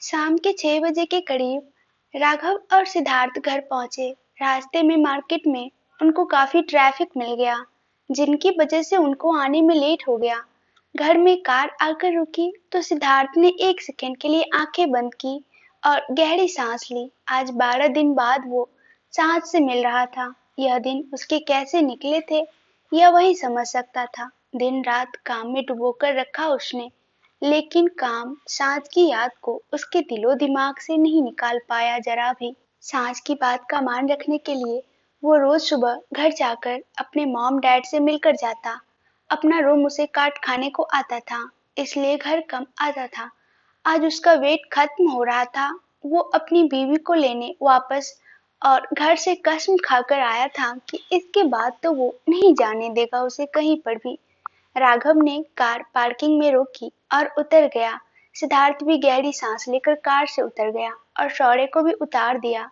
शाम के 6 बजे के करीब राघव और सिद्धार्थ घर पहुंचे। रास्ते में मार्केट में उनको काफी ट्रैफिक मिल गया, जिनकी वजह से उनको आने में लेट हो गया। घर में कार आकर रुकी तो सिद्धार्थ ने 1 सेकंड के लिए आंखें बंद की और गहरी सांस ली। आज 12 दिन बाद वो सांस से मिल रहा था। यह दिन उसके कैसे निकले थे, यह वही समझ सकता था। दिन रात काम में डुबोकर रखा उसने, लेकिन काम सांझ की याद को उसके दिलो दिमाग से नहीं निकाल पाया जरा भी। सांझ की बात का मान रखने के लिए वो रोज सुबह घर जाकर अपने मॉम डैड से मिलकर जाता। अपना रूम उसे काट खाने को आता था, इसलिए घर कम आता था। आज उसका वेट खत्म हो रहा था। वो अपनी बीवी को लेने वापस और घर से कसम खाकर आया था कि इसके बाद तो वो नहीं जाने देगा उसे कहीं पर भी। राघव ने कार पार्किंग में रोकी और उतर गया। सिद्धार्थ भी गहरी सांस लेकर कार से उतर गया और शौर्य को भी उतार दिया।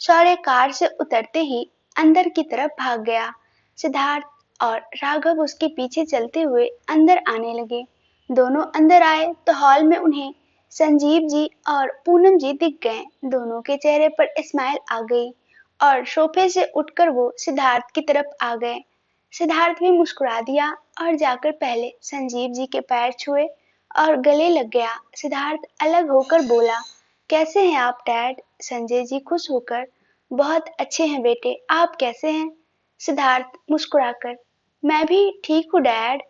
शौर्य कार से उतरते ही अंदर की तरफ भाग गया। सिद्धार्थ और राघव उसके पीछे चलते हुए अंदर आने लगे। दोनों अंदर आए तो हॉल में उन्हें संजीव जी और पूनम जी दिख गए। दोनों के चेहरे पर स्माइल आ गई और सोफे से उठकर वो सिद्धार्थ की तरफ आ गए। सिद्धार्थ भी मुस्कुरा दिया और जाकर पहले संजीव जी के पैर छुए और गले लग गया। सिद्धार्थ अलग होकर बोला, कैसे हैं आप डैड? संजय जी खुश होकर, बहुत अच्छे हैं बेटे, आप कैसे हैं? सिद्धार्थ मुस्कुराकर, मैं भी ठीक हूँ डैड।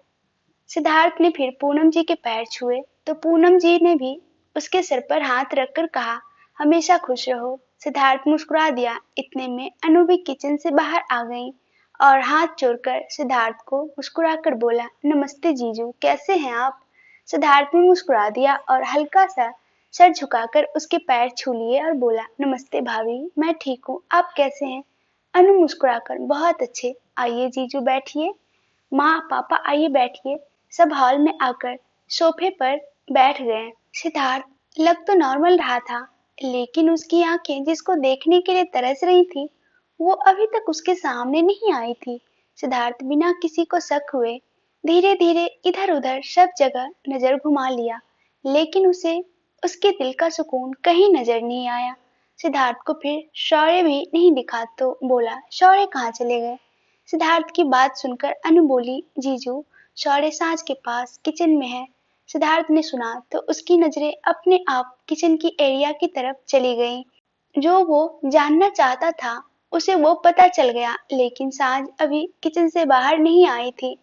सिद्धार्थ ने फिर पूनम जी के पैर छुए तो पूनम जी ने भी उसके सिर पर हाथ रखकर कहा, हमेशा खुश रहो। सिद्धार्थ मुस्कुरा दिया। इतने में अनु भी किचन से बाहर आ गई और हाथ जोड़कर सिद्धार्थ को मुस्कुराकर बोला, नमस्ते जीजू, कैसे हैं आप? सिद्धार्थ ने मुस्कुरा दिया और हल्का सा सर झुकाकर उसके पैर छू लिए और बोला, नमस्ते भाभी, मैं ठीक हूँ, आप कैसे हैं? अनु मुस्कुराकर, बहुत अच्छे, आइए जीजू बैठिए। माँ पापा आइए बैठिए। सब हॉल में आकर सोफे पर बैठ गए। सिद्धार्थ लग तो नॉर्मल रहा था, लेकिन उसकी आंखें जिसको देखने के लिए तरस रही थी, वो अभी तक उसके सामने नहीं आई थी। सिद्धार्थ बिना किसी को शक हुए धीरे धीरे इधर उधर सब जगह नजर घुमा लिया, लेकिन उसे उसके दिल का सुकून कहीं नजर नहीं आया। सिद्धार्थ को फिर शौर्य भी नहीं दिखा तो बोला, शौर्य कहाँ चले गए? सिद्धार्थ की बात सुनकर अनु बोली, जीजू शौर्य सांझ के पास किचन में है। सिद्धार्थ ने सुना तो उसकी नजरें अपने आप किचन की एरिया की तरफ चली गईं। जो वो जानना चाहता था उसे वो पता चल गया, लेकिन साज अभी किचन से बाहर नहीं आई थी।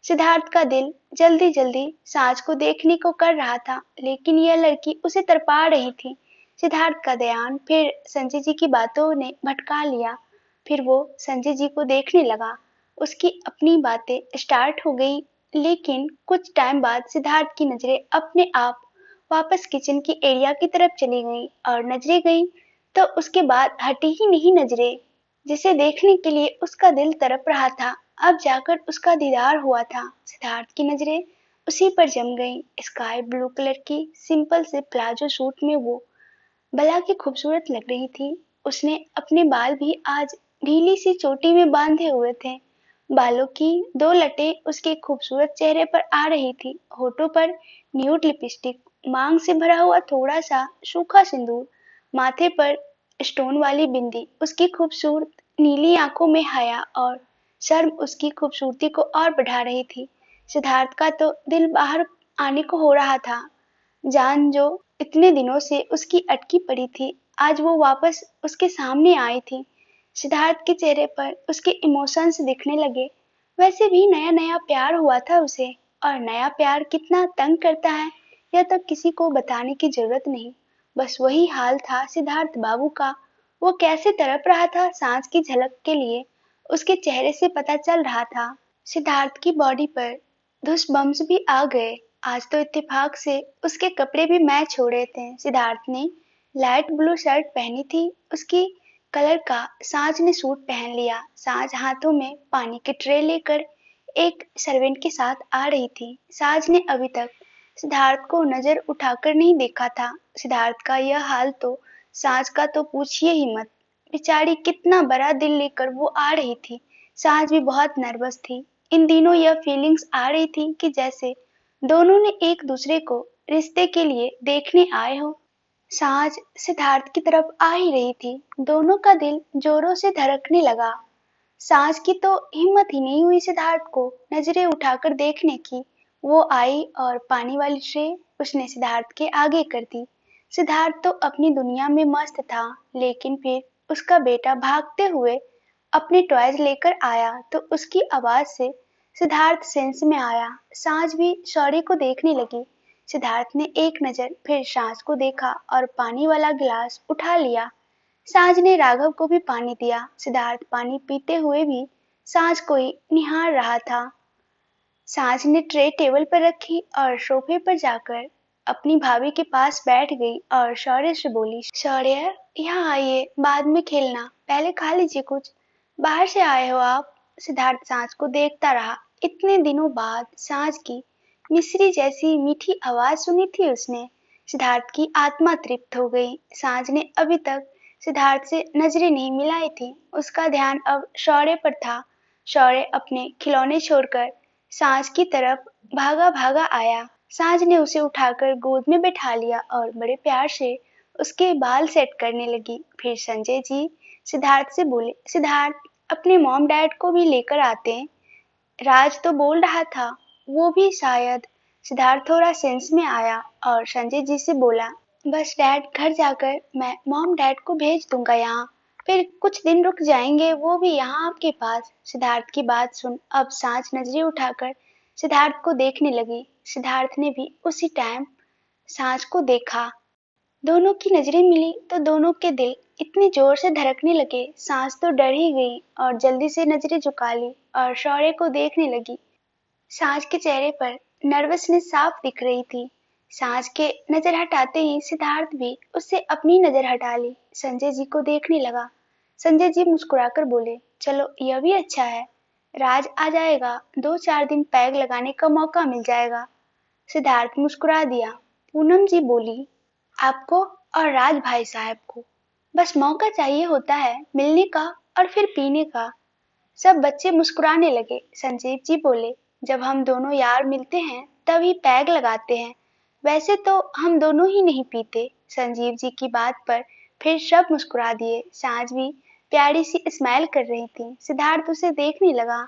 सिद्धार्थ का दिल जल्दी जल्दी साज को देखने को कर रहा था, लेकिन यह लड़की उसे तड़पा रही थी। सिद्धार्थ का ध्यान फिर संजय जी की बातों ने भटका लिया। फिर वो संजय जी को देखने लगा। उसकी अपनी बातें स्टार्ट हो गई, लेकिन कुछ टाइम बाद सिद्धार्थ की नजरें अपने आप वापस किचन की एरिया की तरफ चली गईं और नजरें गईं तो उसके बाद हटी ही नहीं नजरें। जिसे देखने के लिए उसका दिल तड़प रहा था, अब जाकर उसका दीदार हुआ था। सिद्धार्थ की नजरें उसी पर जम गईं। स्काई ब्लू कलर की सिंपल से प्लाजो सूट में वो भला की खूबसूरत लग रही थी। उसने अपने बाल भी आज ढीली सी चोटी में बांधे हुए थे। बालों की दो लटें उसके खूबसूरत चेहरे पर आ रही थी। होठों पर न्यूड लिपस्टिक, मांग से भरा हुआ थोड़ा सा सूखा सिंदूर, माथे पर स्टोन वाली बिंदी, उसकी खूबसूरत नीली आंखों में हया और शर्म उसकी खूबसूरती को और बढ़ा रही थी। सिद्धार्थ का तो दिल बाहर आने को हो रहा था। जान जो इतने दिनों से उसकी अटकी पड़ी थी, आज वो वापस उसके सामने आई थी। सिद्धार्थ के चेहरे पर उसके इमोशंस दिखने लगे। वैसे भी नया नया प्यार हुआ था उसे, और नया प्यार कितना तंग करता है यह तो किसी को बताने की जरूरत नहीं। बस वही हाल था सिद्धार्थ बाबू का। वो कैसे तड़प रहा था सांस की झलक के लिए, उसके चेहरे से पता चल रहा था। सिद्धार्थ की बॉडी पर धुस बम्स भी आ गए। आज तो इत्तेफाक से उसके कपड़े भी मैच हो रहे थे। सिद्धार्थ ने लाइट ब्लू शर्ट पहनी थी, उसकी कलर का साज ने सूट पहन लिया। साज हाथों में पानी की ट्रे लेकर एक सर्वेंट के साथ आ रही थी। साज ने अभी तक सिद्धार्थ को नजर उठाकर नहीं देखा था। सिद्धार्थ का यह हाल तो साज का तो पूछिए ही मत। बेचारी कितना बड़ा दिल लेकर वो आ रही थी। साज भी बहुत नर्वस थी। इन दिनों यह फीलिंग्स आ रही थी कि जैसे दोनों ने एक दूसरे को रिश्ते के लिए देखने आए हो। सांझ सिद्धार्थ की तरफ आ ही रही थी। दोनों का दिल जोरों से धड़कने लगा। सांझ की तो हिम्मत ही नहीं हुई सिद्धार्थ को नजरें उठाकर देखने की। वो आई और पानी वाली ट्रे उसने सिद्धार्थ के आगे कर दी। सिद्धार्थ तो अपनी दुनिया में मस्त था, लेकिन फिर उसका बेटा भागते हुए अपने टॉयज लेकर आया तो उसकी आवाज से सिद्धार्थ सेंस में आया। सांझ भी शौर्य को देखने लगी। सिद्धार्थ ने एक नजर फिर सांझ को देखा और पानी वाला गिलास उठा लिया। सांझ ने राघव को भी पानी दिया। सिद्धार्थ पानी पीते हुए भी सांझ को ही निहार रहा था। सांझ ने ट्रे टेबल पर रखी और सोफे पर जाकर अपनी भाभी के पास बैठ गई और शौर्य से बोली, शौर्य यहाँ आइए, बाद में खेलना, पहले खा लीजिए कुछ। बाहर से आए हो आप? सिद्धार्थ सांझ को देखता रहा। इतने दिनों बाद सांझ की मिश्री जैसी मीठी आवाज सुनी थी उसने। सिद्धार्थ की आत्मा तृप्त हो गई। सांझ ने अभी तक सिद्धार्थ से नजरें नहीं मिलाई थी। उसका ध्यान अब शौर्य पर था। शौर्य अपने खिलौने छोड़कर सांझ की तरफ भागा भागा आया। सांझ ने उसे उठाकर गोद में बैठा लिया और बड़े प्यार से उसके बाल सेट करने लगी। फिर संजय जी सिद्धार्थ से बोले, सिद्धार्थ अपने मॉम डैड को भी लेकर आते हैं। राज तो बोल रहा था वो भी शायद। सिद्धार्थ थोड़ा सेंस में आया और संजय जी से बोला, बस डैड घर जाकर मैं मॉम डैड को भेज दूंगा यहाँ, फिर कुछ दिन रुक जाएंगे वो भी यहाँ आपके पास। सिद्धार्थ की बात सुन अब सांझ नजरें उठाकर सिद्धार्थ को देखने लगी। सिद्धार्थ ने भी उसी टाइम सांझ को देखा। दोनों की नजरें मिली तो दोनों के दिल इतनी जोर से धड़कने लगे। सांझ तो डर ही गई और जल्दी से नजरें झुका ली और शौर्य को देखने लगी। सांझ के चेहरे पर नर्वसनेस साफ दिख रही थी। सांझ के नजर हटाते ही सिद्धार्थ भी उससे अपनी नजर हटा ली। संजय जी को देखने लगा। संजय जी मुस्कुराकर बोले, चलो यह भी अच्छा है, राज आ जाएगा, 2-4 दिन पैग लगाने का मौका मिल जाएगा। सिद्धार्थ मुस्कुरा दिया। पूनम जी बोली, आपको और राज भाई साहब को बस मौका चाहिए होता है मिलने का और फिर पीने का। सब बच्चे मुस्कुराने लगे। संजीव जी बोले, जब हम दोनों यार मिलते हैं तभी पैग लगाते हैं, वैसे तो हम दोनों ही नहीं पीते। संजीव जी की बात पर फिर सब मुस्कुरा दिए। सांझ भी प्यारी सी स्माइल कर रही थी। सिद्धार्थ उसे देखने लगा।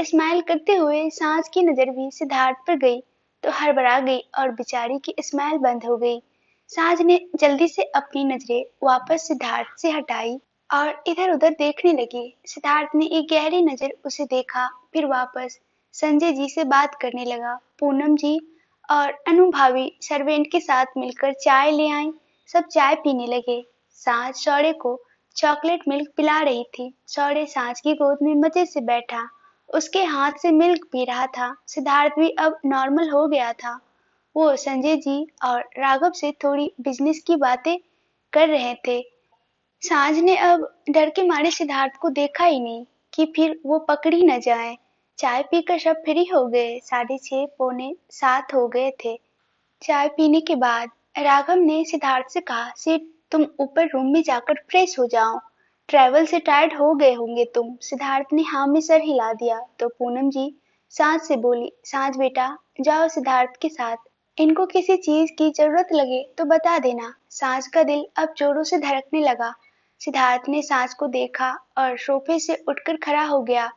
स्माइल करते हुए सांझ की नजर भी सिद्धार्थ पर गई तो हड़बड़ा गई और बेचारी की स्माइल बंद हो गई। सांझ ने जल्दी से अपनी नजरें वापस सिद्धार्थ से हटाई और इधर-उधर देखने लगी। सिद्धार्थ ने एक गहरी नजर उसे देखा, फिर वापस संजय जी से बात करने लगा। पूनम जी और अनु भाभी सर्वेंट के साथ मिलकर चाय ले आईं। सब चाय पीने लगे। सांझ शौर्य को चॉकलेट मिल्क पिला रही थी। शौर्य सांझ की गोद में मजे से बैठा उसके हाथ से मिल्क पी रहा था। सिद्धार्थ भी अब नॉर्मल हो गया था। वो संजय जी और राघव से थोड़ी बिजनेस की बातें कर रहे थे। सांझ ने अब डर के मारे सिद्धार्थ को देखा ही नहीं कि फिर वो पकड़ी न जाए। चाय पीकर सब फ्री हो गए। 6:30 पौने 7 हो गए थे। चाय पीने के बाद राघव ने सिद्धार्थ से कहा, सिड तुम ऊपर रूम में जाकर फ्रेश हो जाओ, ट्रैवल से टायर्ड हो गए होंगे तुम। सिद्धार्थ ने हाँ में सर हिला दिया तो पूनम जी सांझ से बोली, सांझ बेटा जाओ सिद्धार्थ के साथ, इनको किसी चीज की जरूरत लगे तो बता देना। सांझ का दिल अब जोरों से धड़कने लगा। सिद्धार्थ ने सांझ को देखा और सोफे से उठकर खड़ा हो गया।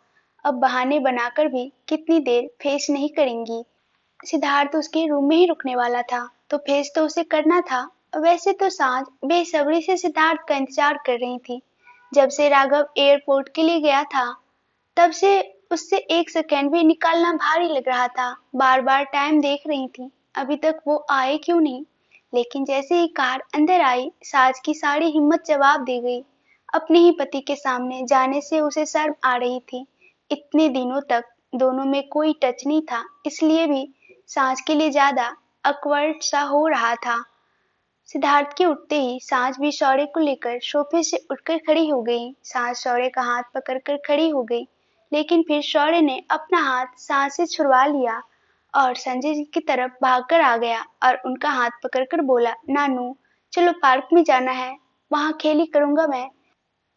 अब बहाने बनाकर भी कितनी देर फेस नहीं करेंगी। सिद्धार्थ उसके रूम में ही रुकने वाला था तो फेस तो उसे करना था। वैसे तो सांझ बेसब्री से सिद्धार्थ का इंतजार कर रही थी। जब से राघव एयरपोर्ट के लिए गया था तब से उससे एक सेकंड भी निकालना भारी लग रहा था। बार बार टाइम देख रही थी, अभी तक वो आए क्यों नहीं। लेकिन जैसे ही कार अंदर आई साज की सारी हिम्मत जवाब दे गई। अपने ही पति के सामने जाने से उसे शर्म आ रही थी। इतने दिनों तक दोनों में कोई टच नहीं था, इसलिए भी सांझ के लिए ज्यादा अकवर्ड सा हो रहा था। सिद्धार्थ के उठते ही सांझ भी शौर्य को लेकर सोफे से उठकर खड़ी हो गई। सांझ शौर्य का हाथ पकड़कर खड़ी हो गई, लेकिन फिर शौर्य ने अपना हाथ सांझ से छुड़वा लिया और संजय जी की तरफ भागकर आ गया और उनका हाथ पकड़कर बोला, नानू चलो पार्क में जाना है, वहां खेली करूंगा मैं।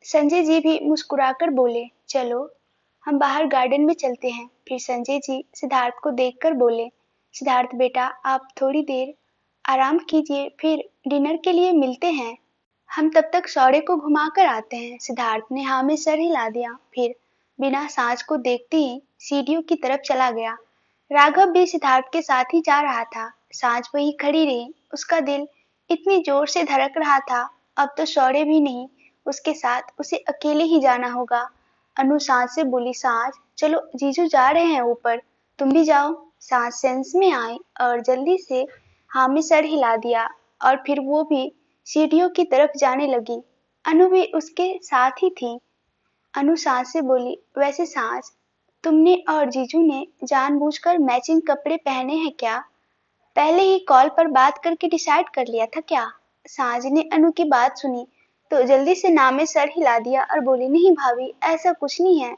संजय जी भी मुस्कुराकर बोले, चलो हम बाहर गार्डन में चलते हैं। फिर संजय जी सिद्धार्थ को देखकर बोले, सिद्धार्थ बेटा आप थोड़ी देर आराम कीजिए, फिर डिनर के लिए मिलते हैं। हम तब तक सौड़े को घुमा कर आते हैं। सिद्धार्थ ने हाँ में सर हिला दिया, फिर बिना सांस को देखते ही सीढ़ियों की तरफ चला गया। राघव भी सिद्धार्थ के साथ ही जा रहा था। सांस वही खड़ी रही। उसका दिल इतनी जोर से धड़क रहा था, अब तो सौड़े भी नहीं, उसके साथ उसे अकेले ही जाना होगा। अनु सांस से बोली, सांस चलो, जीजू जा रहे हैं ऊपर, तुम भी जाओ। सांस सेंस में आई और जल्दी से हाँ में सर हिला दिया और फिर वो भी सीढ़ियों की तरफ जाने लगी। अनु भी उसके साथ ही थी। अनु सांस से बोली, वैसे सांस, तुमने और जीजू ने जानबूझकर मैचिंग कपड़े पहने हैं क्या? पहले ही कॉल पर बात करके डिसाइड कर लिया था क्या? सांस ने अनु की बात सुनी तो जल्दी से नाम में सर हिला दिया और बोली, नहीं भाभी, ऐसा कुछ नहीं है।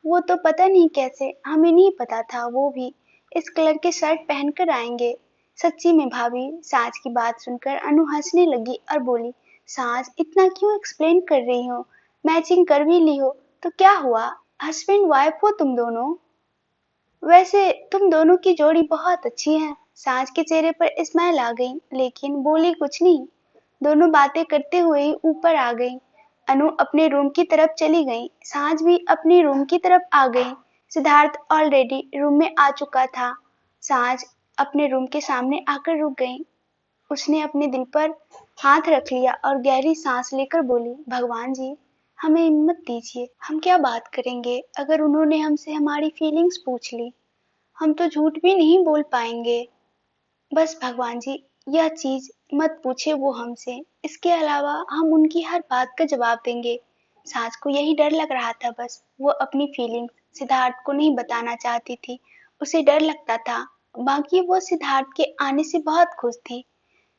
वो तो पता नहीं कैसे, हमें नहीं पता था वो भी इस कलर के शर्ट पहनकर आएंगे। सच्ची में भाभी। सांस की बात सुनकर अनु हंसने लगी और बोली, सांस इतना क्यों एक्सप्लेन कर रही हो? मैचिंग कर भी ली हो तो क्या हुआ, हस्बैंड वाइफ हो तुम दोनों। वैसे तुम दोनों की जोड़ी बहुत अच्छी है। सांस के चेहरे पर स्माइल आ गई, लेकिन बोली कुछ नहीं। दोनों बातें करते हुए ही ऊपर आ गई। अनु अपने रूम की तरफ चली गई, सांस भी अपने रूम की तरफ आ गई। सिद्धार्थ ऑलरेडी रूम में आ चुका था। सांस अपने रूम के सामने आकर रुक गई। उसने अपने दिल पर हाथ रख लिया और गहरी सांस लेकर बोली, भगवान जी, हमें हिम्मत दीजिए। हम क्या बात करेंगे अगर उन्होंने हमसे हमारी फीलिंग्स पूछ ली? हम तो झूठ भी नहीं बोल पाएंगे। बस भगवान जी, यह चीज मत पूछे वो हमसे। इसके अलावा हम उनकी हर बात का जवाब देंगे। सांस को यही डर लग रहा था बस। वो अपनी फीलिंग्स सिद्धार्थ को नहीं बताना चाहती थी। उसे डर लगता था। बाकी वो सिद्धार्थ के आने से बहुत खुश थी।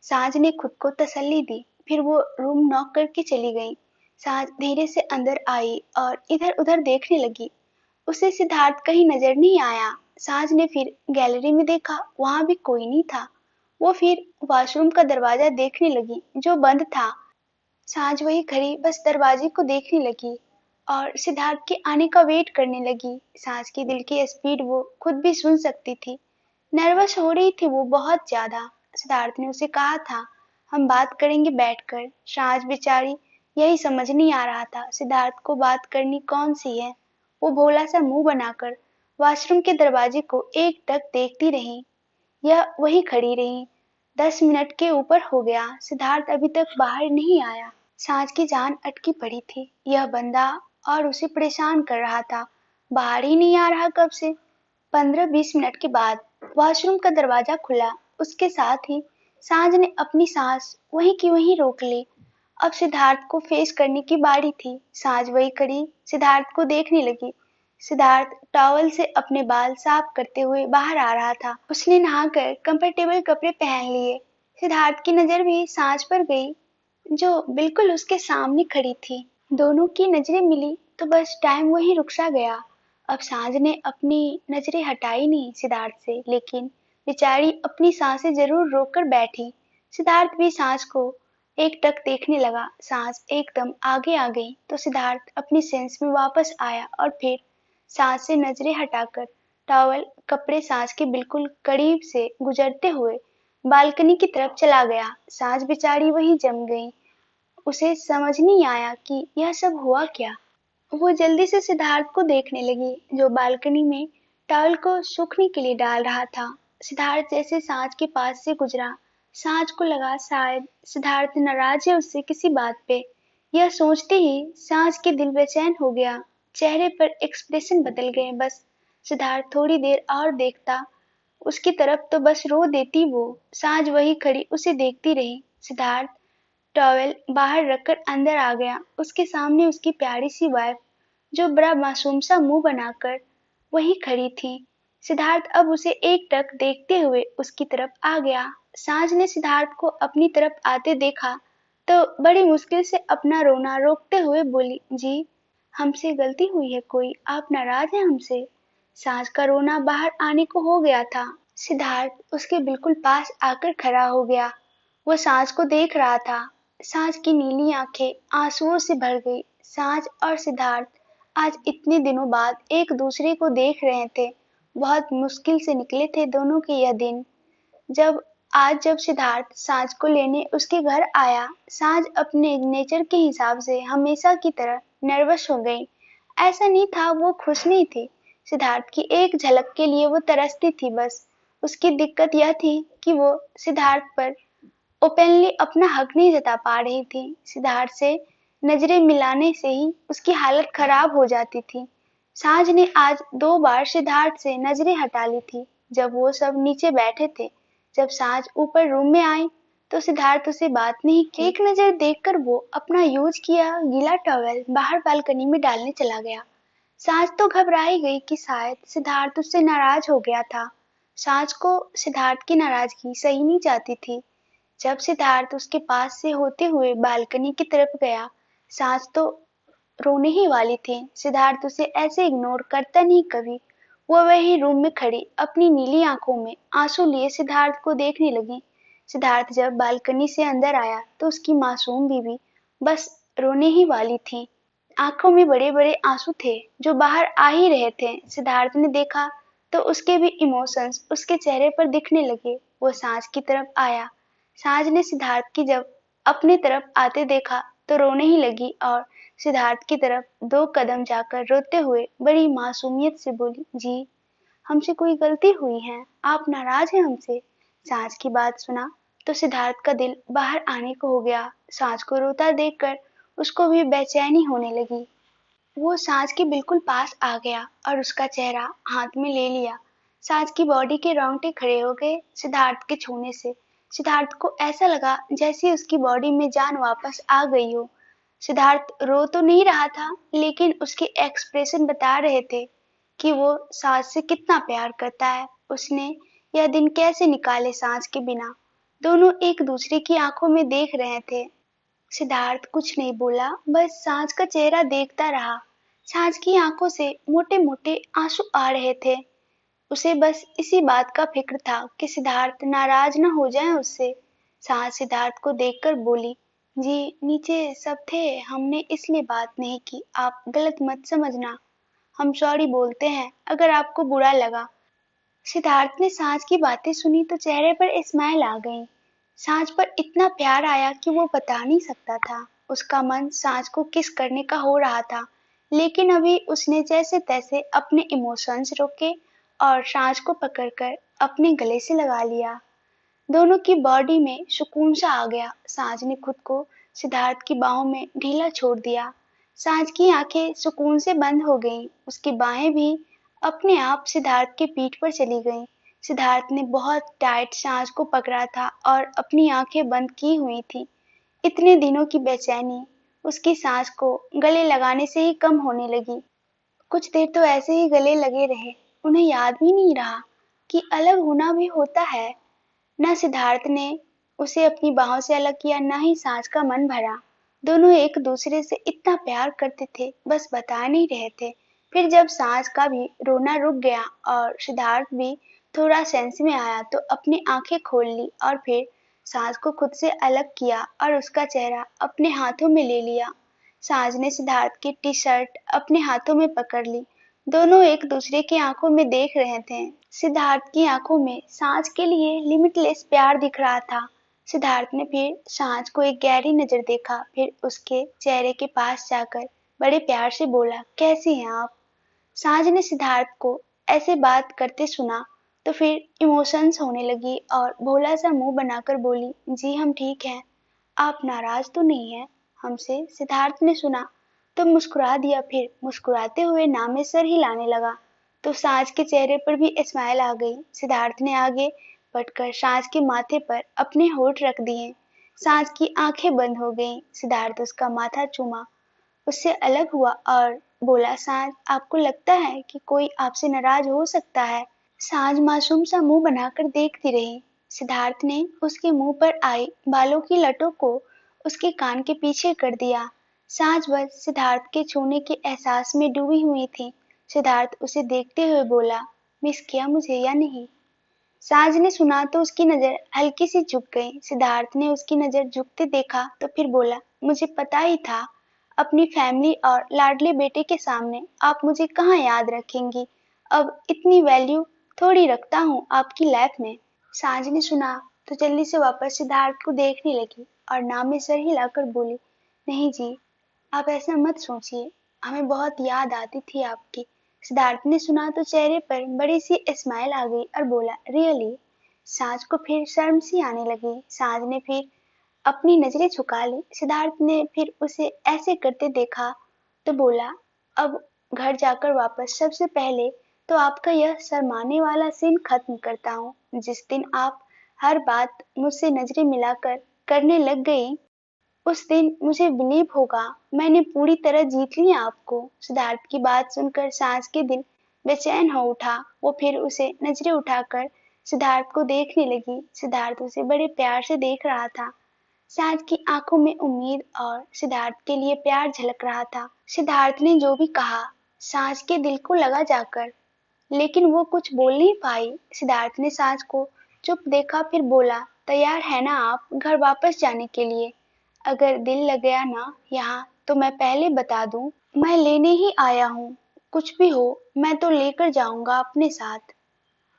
सांझ ने खुद को तसल्ली दी, फिर वो रूम नॉक करके चली गई। सांझ धीरे से अंदर आई और इधर उधर देखने लगी। उसे सिद्धार्थ कहीं नजर नहीं आया। सांझ ने फिर गैलरी में देखा, वहां भी कोई नहीं था। वो फिर वॉशरूम का दरवाजा देखने लगी जो बंद था। सांझ वही खड़ी बस दरवाजे को देखने लगी और सिद्धार्थ के आने का वेट करने लगी। सांझ की दिल की स्पीड वो खुद भी सुन सकती थी। नर्वस हो रही थी वो बहुत ज्यादा। सिद्धार्थ ने उसे कहा था, हम बात करेंगे बैठकर। सांझ बेचारी यही समझ नहीं आ रहा था सिद्धार्थ को बात करनी कौन सी है। वो भोला सा मुंह बनाकर वॉशरूम के दरवाजे को एकटक देखती रही। यह वहीं खड़ी रही। 10 मिनट के ऊपर हो गया, सिद्धार्थ अभी तक बाहर नहीं आया। सांझ की जान अटकी पड़ी थी। यह बंदा और उसे परेशान कर रहा था, बाहर ही नहीं आ रहा कब से। 15-20 मिनट के बाद वॉशरूम का दरवाजा खुला। उसके साथ ही सांझ ने अपनी सांस वहीं की वहीं रोक ली। अब सिद्धार्थ को फेस करने की बारी थी। सांझ वही खड़ी सिद्धार्थ को देखने लगी। सिद्धार्थ टॉवल से अपने बाल साफ करते हुए बाहर आ रहा था। उसने नहाकर कंफर्टेबल कपड़े पहन लिए। सिद्धार्थ की नजर भी सांझ पर गई, जो बिल्कुल उसके सामने खड़ी थी। दोनों की नजरें मिली तो बस टाइम वहीं रुक सा गया। अब सांझ ने अपनी नजरें हटाई नहीं सिद्धार्थ से, लेकिन बेचारी अपनी सांसें जरूर रोककर बैठी। सिद्धार्थ भी सांझ को एकटक देखने लगा। सांझ एकदम आगे आ गई तो सिद्धार्थ अपनी सेंस में वापस आया और फिर सांझ से नजरें हटाकर टॉवल कपड़े सांझ के बिल्कुल करीब से गुजरते हुए बालकनी की तरफ चला गया। सांझ बेचारी वहीं जम गई। उसे समझ नहीं आया कि यह सब हुआ क्या। वो जल्दी से सिद्धार्थ को देखने लगी, जो बालकनी में टॉवल को सूखने के लिए डाल रहा था। सिद्धार्थ जैसे सांझ के पास से गुजरा, सांझ को लगा शायद सिद्धार्थ नाराज है उससे किसी बात पे। यह सोचते ही सांझ के दिल बेचैन हो गया। चेहरे पर एक्सप्रेशन बदल गए। बस सिद्धार्थ थोड़ी देर और देखता उसकी तरफ तो बस रो देती वो। सांझ वही खड़ी उसे देखती रही। सिद्धार्थ टॉवेल बाहर रखकर अंदर आ गया। उसके सामने उसकी प्यारी सी वाइफ, जो बड़ा मासूम सा मुंह बनाकर वहीं खड़ी थी। सिद्धार्थ अब उसे एकटक देखते हुए उसकी तरफ आ गया। सांझ ने सिद्धार्थ को अपनी तरफ आते देखा तो बड़ी मुश्किल से अपना रोना रोकते हुए बोली, जी, हमसे गलती हुई है कोई? आप नाराज हैं हमसे? सांझ का रोना बाहर आने को हो गया था। सिद्धार्थ उसके बिल्कुल पास आकर खड़ा हो गया। वो सांझ को देख रहा था। सांझ की नीली आंखें आंसुओं से भर गई। सांझ और सिद्धार्थ आज इतने दिनों बाद एक दूसरे को देख रहे थे। बहुत मुश्किल से निकले थे दोनों के यह दिन, जब आज जब सिद्धार्थ साँझ को लेने उसके घर आया, साँझ अपने नेचर के हिसाब से हमेशा की तरह नर्वस हो गई। ऐसा नहीं था वो खुश नहीं थी। सिद्धार्थ की एक झलक के लिए वो तरसती थी बस। उसकी दिक्कत यह थी कि वो सिद्धार्थ पर ओपनली अपना हक नहीं जता पा रही थी। सिद्धार्थ से नजरें मिलाने से ही उसकी हालत खराब हो जाती थी। साँझ ने आज 2 बार सिद्धार्थ से नजरें हटा ली थी, जब वो सब नीचे बैठे थे। जब साँझ ऊपर रूम में आई तो सिद्धार्थ उसे बात नहीं की। एक नजर देखकर वो अपना यूज किया गीला टॉवल बाहर बालकनी में डालने चला गया। साँझ तो घबरा ही गई कि शायद सिद्धार्थ उससे नाराज हो गया था। साँझ को सिद्धार्थ की नाराजगी सही नहीं जाती थी। जब सिद्धार्थ उसके पास से होते हुए बालकनी की तरफ गया, साँझ तो रोने ही वाली थी। सिद्धार्थ उसे ऐसे इग्नोर करता नहीं कभी। वो वही रूम में खड़ी अपनी नीली आंखों में आंसू लिए सिद्धार्थ को देखने लगी। सिद्धार्थ जब बालकनी से अंदर आया तो उसकी मासूम बीवी बस रोने ही वाली थी। आंखों में बड़े बड़े आंसू थे जो बाहर आ ही रहे थे। सिद्धार्थ ने देखा तो उसके भी इमोशंस उसके चेहरे पर दिखने लगे। वो साँझ की तरफ आया। साँझ ने सिद्धार्थ की जब अपने तरफ आते देखा तो रोने ही लगी और सिद्धार्थ की तरफ 2 कदम जाकर रोते हुए बड़ी मासूमियत से बोली, जी हमसे कोई गलती हुई है, आप नाराज हैं हमसे। साँझ की बात सुना तो सिद्धार्थ का दिल बाहर आने को हो गया। साँझ को रोता देखकर उसको भी बेचैनी होने लगी। वो साँझ के बिल्कुल पास आ गया और उसका चेहरा हाथ में ले लिया। साँझ की बॉडी के रोंगटे खड़े हो गए सिद्धार्थ के छूने से। सिद्धार्थ को ऐसा लगा जैसे उसकी बॉडी में जान वापस आ गई हो। सिद्धार्थ रो तो नहीं रहा था, लेकिन उसके एक्सप्रेशन बता रहे थे कि वो साँझ से कितना प्यार करता है। उसने यह दिन कैसे निकाले साँझ के बिना। दोनों एक दूसरे की आंखों में देख रहे थे। सिद्धार्थ कुछ नहीं बोला, बस साँझ का चेहरा देखता रहा। साँझ की आंखों से मोटे मोटे आंसू आ रहे थे। उसे बस इसी बात का फिक्र था कि सिद्धार्थ नाराज न हो जाए उससे। साँझ सिद्धार्थ को देखकर बोली, जी नीचे सब थे, हमने इसलिए बात नहीं की, आप गलत मत समझना। हम सॉरी बोलते हैं अगर आपको बुरा लगा। सिद्धार्थ ने साँझ की बातें सुनी तो चेहरे पर स्माइल आ गई। साँझ पर इतना प्यार आया कि वो बता नहीं सकता था। उसका मन साँझ को किस करने का हो रहा था, लेकिन अभी उसने जैसे तैसे अपने इमोशंस रोके और साँझ को पकड़कर अपने गले से लगा लिया। दोनों की बॉडी में सुकून सा आ गया। साँझ ने खुद को सिद्धार्थ की बाहों में ढीला छोड़ दिया। साँझ की आंखें सुकून से बंद हो गईं। उसकी बाहें भी अपने आप सिद्धार्थ के पीठ पर चली गईं। सिद्धार्थ ने बहुत टाइट साँझ को पकड़ा था और अपनी आंखें बंद की हुई थी। इतने दिनों की बेचैनी उसकी साँझ को गले लगाने से ही कम होने लगी। कुछ देर तो ऐसे ही गले लगे रहे। उन्हें याद भी नहीं रहा कि अलग होना भी होता है। न सिद्धार्थ ने उसे अपनी बाहों से अलग किया, न ही साँझ का मन भरा। दोनों एक दूसरे से इतना प्यार करते थे, बस बता नहीं रहे थे। फिर जब साँझ का भी रोना रुक गया और सिद्धार्थ भी थोड़ा सेंस में आया तो अपनी आंखें खोल ली और फिर साँझ को खुद से अलग किया और उसका चेहरा अपने हाथों में ले लिया। साँझ ने सिद्धार्थ की टी शर्ट अपने हाथों में पकड़ ली। दोनों एक दूसरे की आंखों में देख रहे थे। सिद्धार्थ की आंखों में साँझ के लिए लिमिटलेस प्यार दिख रहा था। सिद्धार्थ ने फिर साँझ को एक गहरी नजर देखा, फिर उसके चेहरे के पास जाकर बड़े प्यार से बोला, कैसी हैं आप? साँझ ने सिद्धार्थ को ऐसे बात करते सुना तो फिर इमोशंस होने लगी और भोला सा मुंह बनाकर बोली, जी हम ठीक हैं। आप नाराज तो नहीं हैं हमसे? सिद्धार्थ ने सुना तो मुस्कुरा दिया, फिर मुस्कुराते हुए नाम में सर हिलाने लगा तो साँझ के चेहरे पर भी स्माइल आ गई। सिद्धार्थ ने आगे बढ़कर साँझ के माथे पर अपने होठ रख दिए। साँझ की आंखें बंद हो गईं। सिद्धार्थ उसका माथा चूमा, उससे अलग हुआ और बोला, साँझ आपको लगता है कि कोई आपसे नाराज हो सकता है? साँझ मासूम सा मुंह बनाकर देखती रही। सिद्धार्थ ने उसके मुंह पर आई बालों की लटों को उसके कान के पीछे कर दिया। साँझ बस सिद्धार्थ के छूने के एहसास में डूबी हुई थी। सिद्धार्थ उसे देखते हुए बोला, मिस किया मुझे या नहीं? साँझ ने सुना तो उसकी नजर हल्की सी झुक गई। सिद्धार्थ ने उसकी नजर झुकते देखा तो फिर बोला, मुझे पता ही था, अपनी फैमिली और लाडले बेटे के सामने आप मुझे कहाँ याद रखेंगी। अब इतनी वैल्यू थोड़ी रखता हूँ आपकी लाइफ में। साँझ ने सुना तो जल्दी से वापस सिद्धार्थ को देखने लगी और नाम में सर हिलाकर बोली, नहीं जी, आप ऐसा मत सोचिए, हमें बहुत याद आती थी आपकी। सिद्धार्थ ने सुना तो चेहरे पर बड़ी सी स्माइल आ गई और बोला, रियली? साज को फिर शर्म सी आने लगी। साज ने फिर अपनी नजरें झुका ली। सिद्धार्थ ने फिर उसे ऐसे करते देखा तो बोला, अब घर जाकर वापस सबसे पहले तो आपका यह शर्माने वाला सीन खत्म करता हूँ। जिस दिन आप हर बात मुझसे नजरें मिलाकर करने लग गई, उस दिन मुझे बिलीव होगा मैंने पूरी तरह जीत लिया आपको। सिद्धार्थ की बात सुनकर सास के दिल बेचैन हो उठा। वो फिर उसे नजरें उठाकर सिद्धार्थ को देखने लगी। सिद्धार्थ उसे बड़े प्यार से देख रहा था। साज की आंखों में उम्मीद और सिद्धार्थ के लिए प्यार झलक रहा था। सिद्धार्थ ने जो भी कहा साज के दिल को लगा जाकर, लेकिन वो कुछ बोल नहीं पाई। सिद्धार्थ ने साज को चुप देखा, फिर बोला, तैयार है ना आप घर वापस जाने के लिए? अगर दिल लग गया ना यहाँ तो मैं पहले बता दूं, मैं लेने ही आया हूँ। कुछ भी हो मैं तो लेकर जाऊंगा अपने साथ,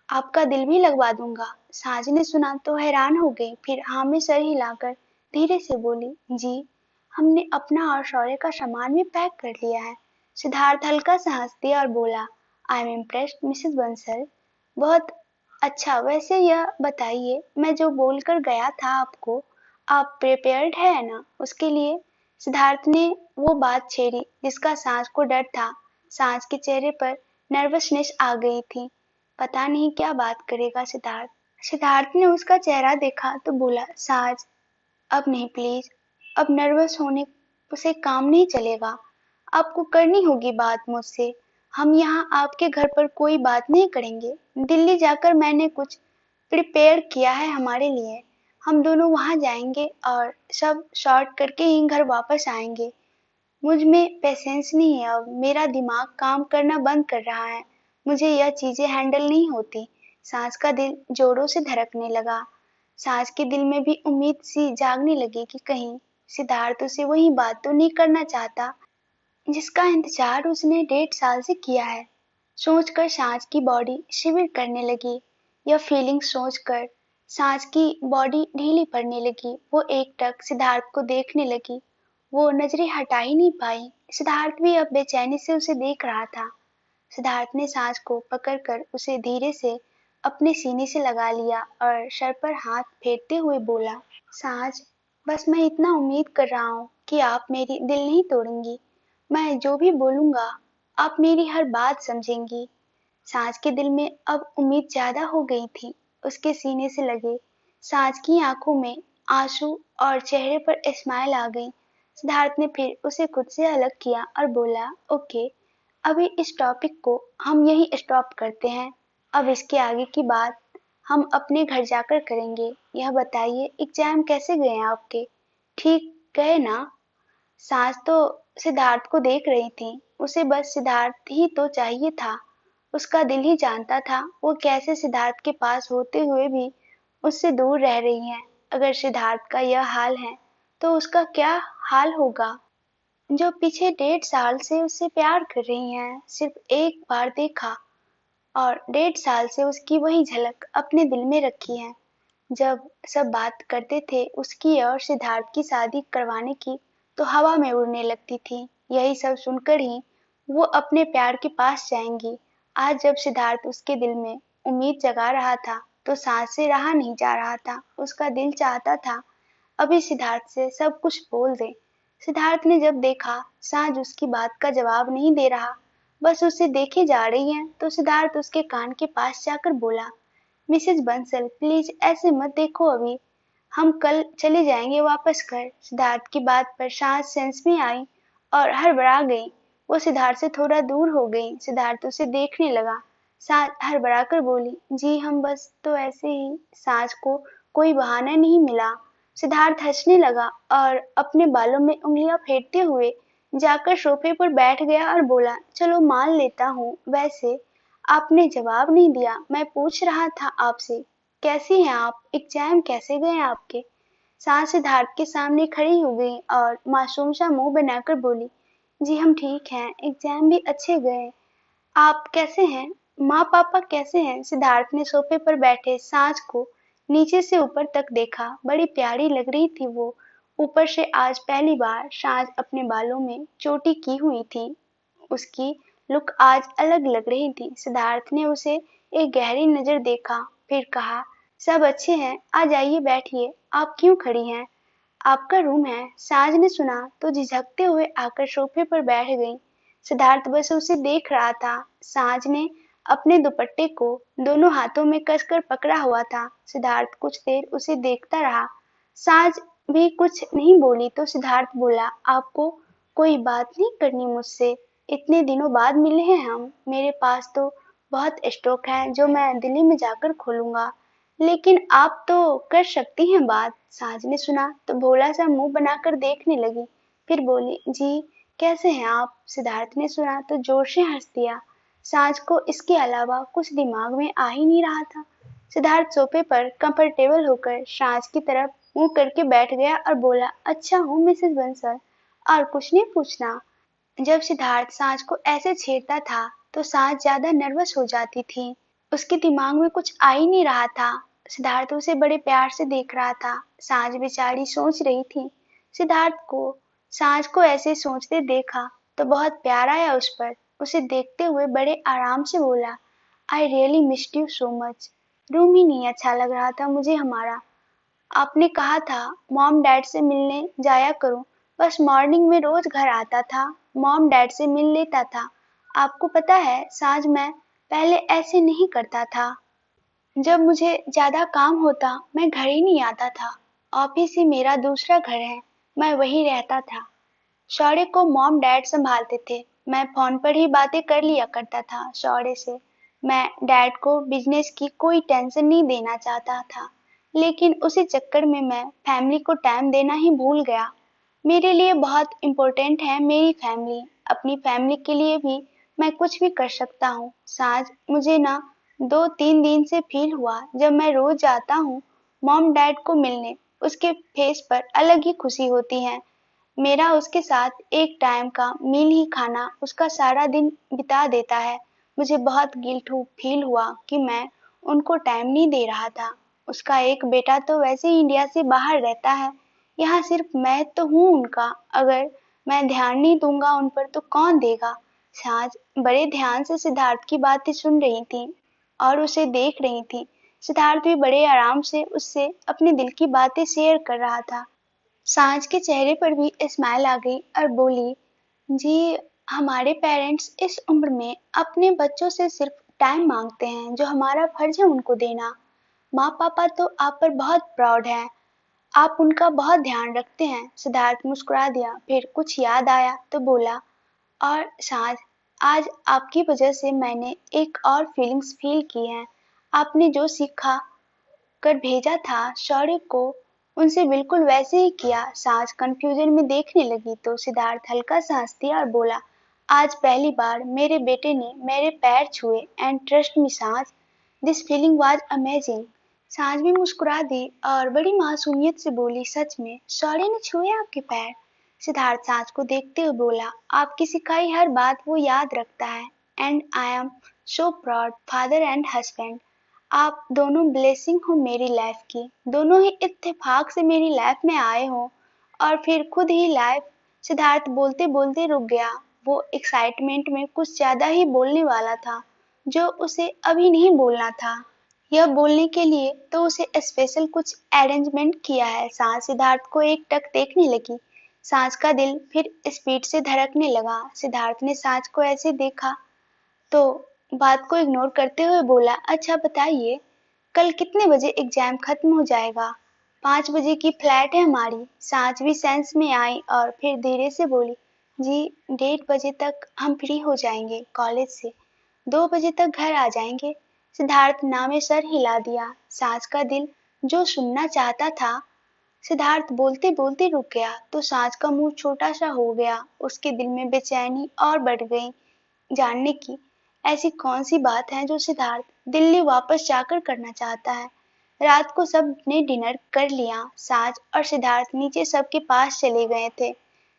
आपका दिल भी लगवा दूंगा। साज ने सुना तो हैरान हो गई, फिर हाँ में सर हिलाकर धीरे से बोली, जी, हमने अपना और शौर्य का सामान भी पैक कर लिया है। सिद्धार्थ हल्का सा हंस दिया और बोला, I am impressed Mrs Bansal. बहुत अच्छा, वैसे यह बताइए मैं जो बोलकर गया था आपको, आप प्रिपेयर्ड है ना उसके लिए? सिद्धार्थ ने वो बात छेड़ी जिसका सास को डर था। सास के चेहरे पर नर्वसनेस आ गई थी। पता नहीं क्या बात करेगा सिद्धार्थ। सिद्धार्थ ने उसका चेहरा देखा तो बोला, साज, अब नहीं प्लीज, अब नर्वस होने से काम नहीं चलेगा। आपको करनी होगी बात मुझसे। हम यहाँ आपके घर पर कोई बात नहीं करेंगे। दिल्ली जाकर मैंने कुछ प्रिपेयर किया है हमारे लिए। हम दोनों वहाँ जाएंगे और सब सॉर्ट करके ही घर वापस आएंगे। मुझ में पेशेंस नहीं है, अब मेरा दिमाग काम करना बंद कर रहा है। मुझे यह चीजें हैंडल नहीं होती। सास का दिल जोरों से धड़कने लगा। सास के दिल में भी उम्मीद सी जागने लगी कि कहीं सिद्धार्थ उसे वही बात तो नहीं करना चाहता जिसका इंतजार उसने 1.5 साल से किया है। सोचकर सांस की बॉडी शिविर करने लगी। यह फीलिंग सोचकर सांस की बॉडी ढीली पड़ने लगी। वो एकटक सिद्धार्थ को देखने लगी। वो नजरें हटा ही नहीं पाई। सिद्धार्थ भी अब बेचैनी से उसे देख रहा था। सिद्धार्थ ने सांस को पकड़कर उसे धीरे से अपने सीने से लगा लिया और सर पर हाथ फेरते हुए बोला, सांस, बस मैं इतना उम्मीद कर रहा हूँ कि आप मेरी दिल नहीं तोड़ेंगी। मैं जो भी बोलूंगा आप मेरी हर बात समझेंगी। सांस के दिल में अब उम्मीद ज्यादा हो गई थी। उसके सीने से लगे सांस की आंखों में आंसू और चेहरे पर स्माइल आ गई। सिद्धार्थ ने फिर उसे खुद से अलग किया और बोला, ओके, अभी इस टॉपिक को हम यहीं स्टॉप करते हैं। अब इसके आगे की बात हम अपने घर जाकर करेंगे। यह बताइए एग्जाम कैसे गए आपके? ठीक गए ना? सास तो सिद्धार्थ को देख रही थी। उसे बस सिद्धार्थ ही तो चाहिए था। उसका दिल ही जानता था वो कैसे सिद्धार्थ के पास होते हुए भी उससे दूर रह रही है। अगर सिद्धार्थ का यह हाल है तो उसका क्या हाल होगा, जो पीछे 1.5 साल से उससे प्यार कर रही हैं। सिर्फ एक बार देखा और 1.5 साल से उसकी वही झलक अपने दिल में रखी है। जब सब बात करते थे उसकी और सिद्धार्थ की शादी करवाने की तो हवा में उड़ने लगती थी। यही सब सुनकर ही वो अपने प्यार के पास जाएंगी। आज जब सिद्धार्थ उसके दिल में उम्मीद जगा रहा था तो सांस से रहा नहीं जा रहा था। उसका दिल चाहता था अभी सिद्धार्थ से सब कुछ बोल दे। सिद्धार्थ ने जब देखा सांझ उसकी बात का जवाब नहीं दे रहा, बस उसे देखे जा रही है, तो सिद्धार्थ उसके कान के पास जाकर बोला, मिसेस बंसल प्लीज ऐसे मत देखो, अभी हम कल चले जाएंगे वापस घर। सिद्धार्थ की बात पर सांस सेंस में आई और हड़बड़ा गई। वो सिद्धार्थ से थोड़ा दूर हो गई। सिद्धार्थ उसे देखने लगा। सांस हड़बड़ा कर बोली, जी हम बस तो ऐसे ही। सांस को कोई बहाना नहीं मिला। सिद्धार्थ हंसने लगा और अपने बालों में उंगलियां फेरते हुए जाकर सोफे पर बैठ गया और बोला, चलो मान लेता हूँ, वैसे आपने जवाब नहीं दिया। मैं पूछ रहा था आपसे, कैसी हैं आप? एग्जाम कैसे गए आपके? सांस सिद्धार्थ के सामने खड़ी हो गई और मासूम सा मुंह बनाकर बोली, जी हम ठीक हैं, एग्जाम भी अच्छे गए। आप कैसे हैं? माँ पापा कैसे हैं? सिद्धार्थ ने सोफे पर बैठे सांस को नीचे से ऊपर तक देखा, बड़ी प्यारी लग रही थी वो। ऊपर से आज पहली बार साँझ अपने बालों में चोटी की हुई थी। उसकी लुक आज अलग लग रही थी। सिद्धार्थ ने उसे एक गहरी नजर देखा, फिर कहा, सब अच्छे हैं, आ जाइए बैठिए, आप क्यों खड़ी हैं? आपका रूम है। साँझ ने सुना तो झिझकते हुए आकर सोफे पर बैठ गई। सिद्धार्थ बस उसे देख रहा था। साँझ ने अपने दुपट्टे को दोनों हाथों में कसकर पकड़ा हुआ था। सिद्धार्थ कुछ देर उसे देखता रहा। साँझ भी कुछ नहीं बोली तो सिद्धार्थ बोला, आपको कोई बात नहीं करनी मुझसे? इतने दिनों बाद मिले हैं हम। मेरे पास तो बहुत स्टॉक है जो मैं दिल्ली में जाकर खोलूंगा। लेकिन आप तो कर सकती हैं बात। साज ने सुना तो भोला सा मुंह बनाकर देखने लगी, फिर बोली, जी कैसे हैं आप? सिद्धार्थ ने सुना तो जोर से हंस दिया। साज को इसके अलावा कुछ दिमाग में आ ही नहीं रहा था। सिद्धार्थ सोफे पर कंफर्टेबल होकर साज की तरफ मुंह करके बैठ गया और बोला, अच्छा हूँ मिसेस बंसल, और कुछ नहीं पूछना? जब सिद्धार्थ साज को ऐसे छेड़ता था तो साज ज्यादा नर्वस हो जाती थी। उसके दिमाग में कुछ आ ही नहीं रहा था। सिद्धार्थ उसे बड़े प्यार से देख रहा था। साज बेचारी सोच रही थी। सिद्धार्थ को साज को ऐसे सोचते देखा तो बहुत प्यार आया उस पर। उसे देखते हुए बड़े आराम से बोला, I really missed you so much. Room ही नहीं अच्छा लग रहा था मुझे हमारा। आपने कहा था मॉम डैड से मिलने जाया करूं। बस मॉर्निंग में रोज घर आता था, मॉम डैड से मिल लेता था। आपको पता है साज, मैं पहले ऐसे नहीं करता था। जब मुझे ज्यादा काम होता मैं घर ही नहीं आता था। ऑफिस ही मेरा दूसरा घर है, मैं वहीं रहता था। शौर्य को मॉम डैड संभालते थे। मैं फोन पर ही बातें कर लिया करता था शौर्य से। मैं डैड को बिजनेस की कोई टेंशन नहीं देना चाहता था, लेकिन उसी चक्कर में मैं फैमिली को टाइम देना ही भूल गया। मेरे लिए बहुत इम्पोर्टेंट है मेरी फैमिली। अपनी फैमिली के लिए भी मैं कुछ भी कर सकता हूँ। साज, मुझे ना 2-3 दिन से फील हुआ जब मैं रोज जाता हूँ मॉम डैड को मिलने, उसके फेस पर अलग ही खुशी होती है। मेरा उसके साथ एक टाइम का मील ही खाना उसका सारा दिन बिता देता है। मुझे बहुत गिल्ट फील हुआ कि मैं उनको टाइम नहीं दे रहा था। उसका एक बेटा तो वैसे ही इंडिया से बाहर रहता है। यहाँ सिर्फ मैं तो हूँ उनका। अगर मैं ध्यान नहीं दूंगा उन पर तो कौन देगा? साज बड़े ध्यान से सिद्धार्थ की बातें सुन रही थी और उसे देख रही थी। सिद्धार्थ भी बड़े आराम से उससे अपने दिल की बातें शेयर कर रहा था। साँझ के चेहरे पर भी स्माइल आ गई और बोली, जी हमारे पेरेंट्स इस उम्र में अपने बच्चों से सिर्फ टाइम मांगते हैं जो हमारा फर्ज है उनको देना। माँ पापा तो आप पर बहुत प्राउड हैं, आप उनका बहुत ध्यान रखते हैं। सिद्धार्थ मुस्कुरा दिया, फिर कुछ याद आया तो बोला, और साँझ, आज आपकी वजह से मैंने एक और फीलिंग्स फील की हैं। आपने जो सिखा कर भेजा था शौर्य को, उनसे बिल्कुल वैसे ही किया। साज कंफ्यूजन में देखने लगी तो सिद्धार्थ हल्का सा हंस दिया और बोला, आज पहली बार मेरे बेटे ने मेरे पैर छुए एंड ट्रस्ट मी साज, दिस फीलिंग वाज अमेजिंग। साज भी मुस्कुरा दी और बड़ी मासूमियत से बोली, सच में शौर्य ने छुए आपके पैर? सिद्धार्थ साज को देखते हुए बोला, आपकी सिखाई हर बात वो याद रखता है, and I am so proud father and husband. आप दोनों ब्लेसिंग हो मेरी लाइफ की। दोनों ही इत्तेफाक से मेरी लाइफ में आए हो और फिर खुद ही लाइफ। सिद्धार्थ बोलते बोलते रुक गया। वो एक्साइटमेंट में कुछ ज्यादा ही बोलने वाला था जो उसे अभी नहीं बोलना था। यह बोलने के लिए तो उसे स्पेशल कुछ अरेंजमेंट किया है। सांस सिद्धार्थ को एक टक देखने लगी। सांस का दिल फिर स्पीड से धड़कने लगा। सिद्धार्थ ने सांस को ऐसे देखा तो बात को इग्नोर करते हुए बोला, अच्छा बताइए, कल कितने बजे एग्जाम खत्म हो जाएगा? 5 बजे की फ्लाइट है हमारी। सांच भी सेंस में आई और फिर धीरे से बोली, जी 1:30 बजे तक हम फ्री हो जाएंगे कॉलेज से, 2 बजे तक घर आ जाएंगे। सिद्धार्थ ना में सर हिला दिया। सांच का दिल जो सुनना चाहता था। सिद्धार्थ बोलते बोलते रुक गया तो सांच का मुंह छोटा सा हो गया। उसके दिल में बेचैनी और बढ़ गई जानने की ऐसी कौन सी बात है जो सिद्धार्थ दिल्ली वापस जाकर करना चाहता है। रात को सब ने डिनर कर लिया। साज और सिद्धार्थ नीचे सबके पास चले गए थे।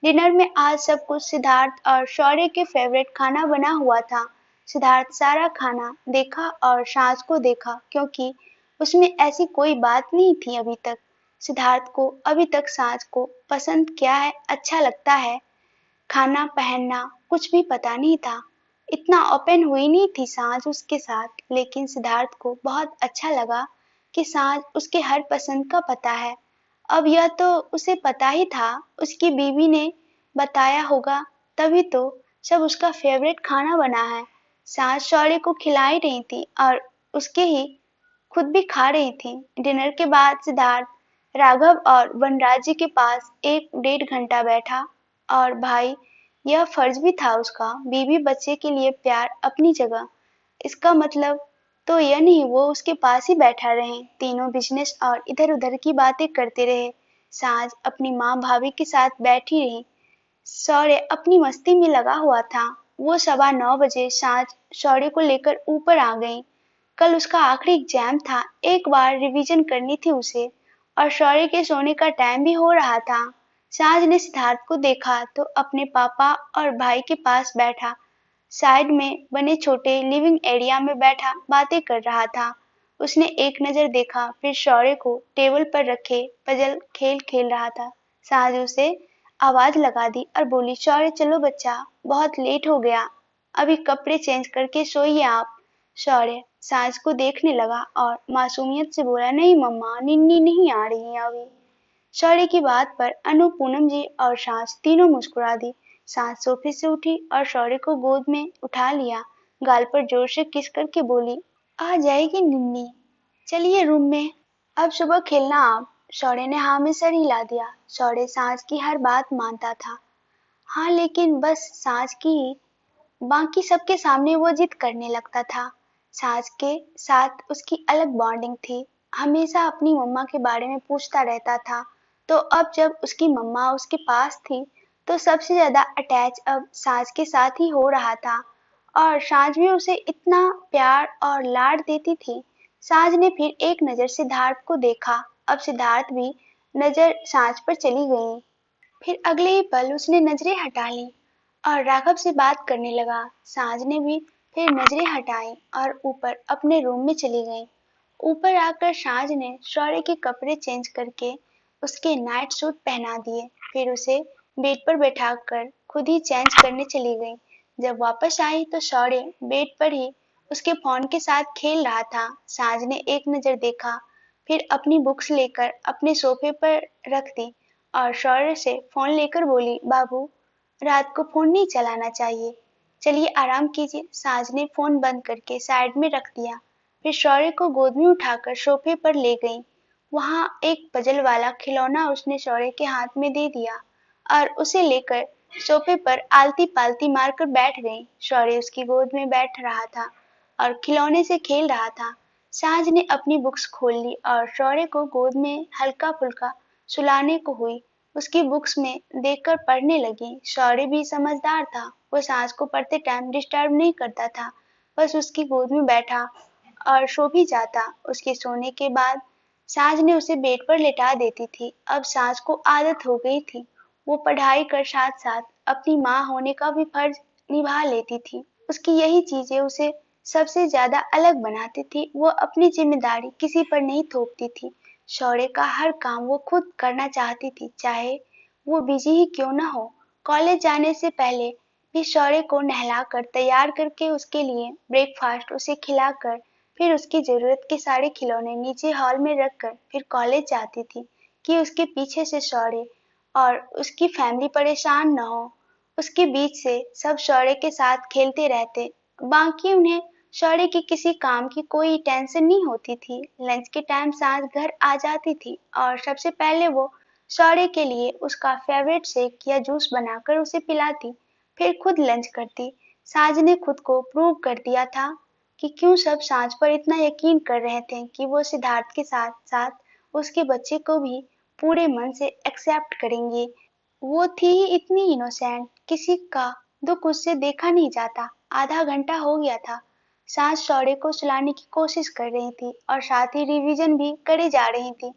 डिनर में आज सब कुछ सिद्धार्थ और शौर्य के फेवरेट खाना बना हुआ था। सिद्धार्थ सारा खाना देखा और साज को देखा क्योंकि उसमें ऐसी कोई बात नहीं थी अभी तक। सिद्धार्थ को अभी तक साँझ को पसंद क्या है, अच्छा लगता है, खाना पहनना कुछ भी पता नहीं था। इतना ओपन हुई नहीं थी साँझ उसके साथ, लेकिन सिद्धार्थ को बहुत अच्छा लगा कि साँझ उसके हर पसंद का पता है। अब यह तो उसे पता ही था, उसकी बीवी ने बताया होगा, तभी तो सब उसका फेवरेट खाना बना है। साँझ शौर्य को खिला ही रही थी और उसके ही खुद भी खा रही थी। डिनर के बाद सिद्धार्थ राघव और वनराज के पास 1 डेढ़ घंटा बैठा। और भाई, यह फर्ज भी था उसका, बीवी बच्चे के लिए प्यार अपनी जगह। इसका मतलब तो यह नहीं वो उसके पास ही बैठा रहे, तीनों बिजनेस और इधर उधर की बातें करते रहे। साँझ अपनी माँ भाभी के साथ बैठी रही। शौर्य अपनी मस्ती में लगा हुआ था। वो 9:15 बजे साँझ शौर्य को लेकर ऊपर आ गई। कल उसका आखिरी एग्जाम था, एक बार रिवीजन करनी थी उसे, और शौर्य के सोने का टाइम भी हो रहा था। साँझ ने सिद्धार्थ को देखा तो अपने पापा और भाई के पास बैठा, साइड में बने छोटे लिविंग एरिया में बैठा बातें कर रहा था। उसने एक नजर देखा, फिर शौर्य को टेबल पर रखे पजल खेल खेल रहा था। साँझ उसे आवाज लगा दी और बोली, शौर्य चलो बच्चा, बहुत लेट हो गया, अभी कपड़े चेंज करके सोइए आप। शौर्य साँझ को देखने लगा और मासूमियत से बोला, नहीं मम्मा, निन्नी नहीं आ रही है अभी। शौर्य की बात पर अनु, पूनम जी और साँझ तीनों मुस्कुरा दी। साँझ सोफे से उठी और शौर्य को गोद में उठा लिया, गाल पर जोर से किस करके बोली, आ जाएगी निन्नी, चलिए रूम में, अब सुबह खेलना आप। शौर्य ने हाँ में सर हिला दिया। शौर्य साँझ की हर बात मानता था। हाँ, लेकिन बस साँझ की ही, बाकी सबके सामने वो जिद करने लगता था। सास के साथ उसकी अलग बॉन्डिंग थी, हमेशा अपनी मम्मा के बारे में पूछता रहता था। तो अब जब उसकी मम्मा उसके पास थी, तो सबसे ज्यादा अटैच अब सास के साथ ही हो रहा था। और सास भी उसे इतना प्यार और लाड देती थी। सास ने फिर एक नजर सिद्धार्थ को देखा, अब सिद्धार्थ भी नजर सास पर चली गई। फिर अगले ही पल उसने नजरें हटा ली और राघव से बात करने लगा। साँझ ने भी फिर नजरें हटाई और ऊपर अपने रूम में चली गई। ऊपर आकर साँझ ने शौर्य के कपड़े चेंज करके उसके नाइट सूट पहना दिए, फिर उसे बेड पर बैठाकर खुद ही चेंज करने चली गई। जब वापस आई तो शौर्य बेड पर ही उसके फोन के साथ खेल रहा था। साँझ ने एक नजर देखा, फिर अपनी बुक्स लेकर अपने सोफे पर रख दी और शौर्य से फोन लेकर बोली, बाबू, रात को फोन नहीं चलाना चाहिए, चलिए आराम कीजिए। साज ने फोन बंद करके साइड में रख दिया, फिर शौर्य को गोद में उठाकर सोफे पर ले गई। वहां एक पजल वाला खिलौना उसने शौर्य के हाथ में दे दिया और उसे लेकर सोफे पर आलती पालती मारकर बैठ गई। शौर्य उसकी गोद में बैठ रहा था और खिलौने से खेल रहा था। साज ने अपनी बुक्स खोल ली और शौर्य को गोद में हल्का फुल्का सुलाने को हुई। उसकी बुक्स में देखकर पढ़ने लगी। शौर्य भी समझदार था, वो सास को पढ़ते टाइम डिस्टर्ब नहीं करता था, बस उसकी गोद में बैठा और सो भी जाता। उसके सोने के बाद सास ने उसे बेड पर लेटा देती थी। अब सास को आदत हो गई थी, वो पढ़ाई कर साथ साथ अपनी माँ होने का भी फर्ज निभा लेती थी। उसकी यही चीजें उसे सबसे ज्यादा अलग बनाती थी, वो अपनी जिम्मेदारी किसी पर नहीं थोपती थी। शौर्य का हर काम वो खुद करना चाहती थी, चाहे वो बिजी ही क्यों न हो। कॉलेज जाने से पहले भी शौर्य को नहलाकर तैयार करके उसके लिए ब्रेकफास्ट उसे खिलाकर फिर उसकी जरूरत के सारे खिलौने नीचे हॉल में रखकर फिर कॉलेज जाती थी कि उसके पीछे से शौर्य और उसकी फैमिली परेशान न हो। उसके बीच से सब शौर्य के साथ खेलते रहते, बाकी उन्हें शौर्य के किसी काम की कोई टेंशन नहीं होती थी। लंच के टाइम सास घर आ जाती थी और सबसे पहले वो शौर्य के लिए उसका फेवरेट शेक या जूस बनाकर उसे पिलाती, फिर खुद लंच करती। साज ने खुद को प्रूव कर दिया था कि क्यों सब साज पर इतना यकीन कर रहे थे कि वो सिद्धार्थ के साथ साथ उसके बच्चे को भी पूरे मन से एक्सेप्ट करेंगे। वो थी ही इतनी इनोसेंट, किसी का दुख उससे देखा नहीं जाता। आधा घंटा हो गया था, सास शौर्य को सुलाने की कोशिश कर रही थी और साथ ही रिवीजन भी करे जा रही थी,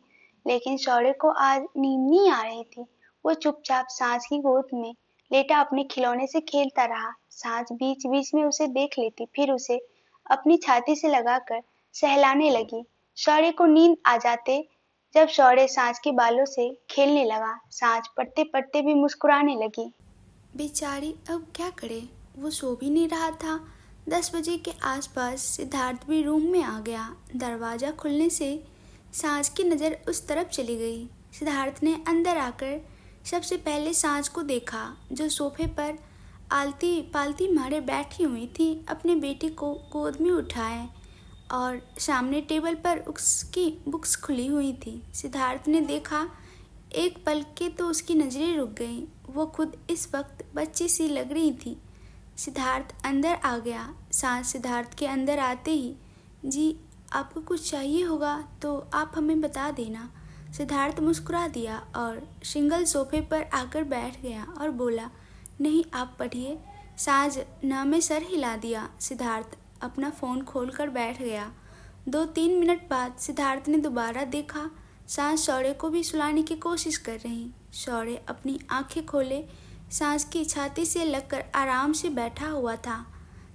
लेकिन शौर्य को आज नींद नहीं आ रही थी। वो चुपचाप सास की गोद में लेटा अपने खिलौने से खेलता रहा। सास बीच बीच में उसे देख लेती, फिर उसे अपनी छाती से लगाकर सहलाने लगी। शौर्य को नींद आ जाते जब शौर्य सांझ के बालों से खेलने लगा। सांझ पढ़ते पढ़ते भी मुस्कुराने लगी। बेचारी अब क्या करे, वो सो भी नहीं रहा था। 10 बजे के आसपास सिद्धार्थ भी रूम में आ गया। दरवाज़ा खुलने से सांझ की नज़र उस तरफ चली गई। सिद्धार्थ ने अंदर आकर सबसे पहले सांझ को देखा, जो सोफे पर आलती पालती मारे बैठी हुई थी, अपने बेटे को गोद में उठाए और सामने टेबल पर उसकी बुक्स खुली हुई थी। सिद्धार्थ ने देखा, एक पल के तो उसकी नज़रें रुक गईं। वो खुद इस वक्त बच्ची सी लग रही थी। सिद्धार्थ अंदर आ गया। सांझ सिद्धार्थ के अंदर आते ही, जी आपको कुछ चाहिए होगा तो आप हमें बता देना। सिद्धार्थ मुस्कुरा दिया और सिंगल सोफे पर आकर बैठ गया और बोला, नहीं आप पढ़िए। सांझ न में सर हिला दिया। सिद्धार्थ अपना फ़ोन खोलकर बैठ गया। 2-3 मिनट बाद सिद्धार्थ ने दोबारा देखा, सांझ शौर्य को भी सुलाने की कोशिश कर रही। शौर्य अपनी आंखें खोले सांझ की छाती से लगकर आराम से बैठा हुआ था।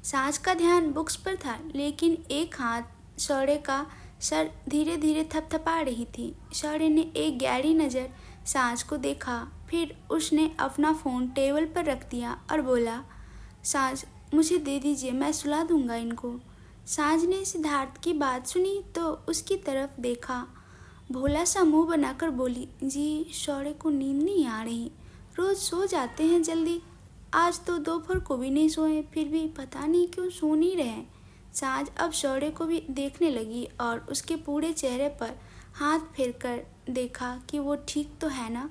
सांझ का ध्यान बुक्स पर था, लेकिन एक हाथ शौर्य का सर धीरे धीरे थपथपा रही थी। शौर्य ने एक गहरी नज़र सांझ को देखा, फिर उसने अपना फ़ोन टेबल पर रख दिया और बोला, सांझ मुझे दे दीजिए, मैं सुला दूंगा इनको। सांझ ने सिद्धार्थ की बात सुनी तो उसकी तरफ देखा, भोला सा मुंह बनाकर बोली, जी शौर्य को नींद नहीं आ रही, रोज़ सो जाते हैं जल्दी, आज तो दोपहर को भी नहीं सोए, फिर भी पता नहीं क्यों सो नहीं रहे। सांझ अब शौर्य को भी देखने लगी और उसके पूरे चेहरे पर हाथ फेरकर देखा कि वो ठीक तो है ना।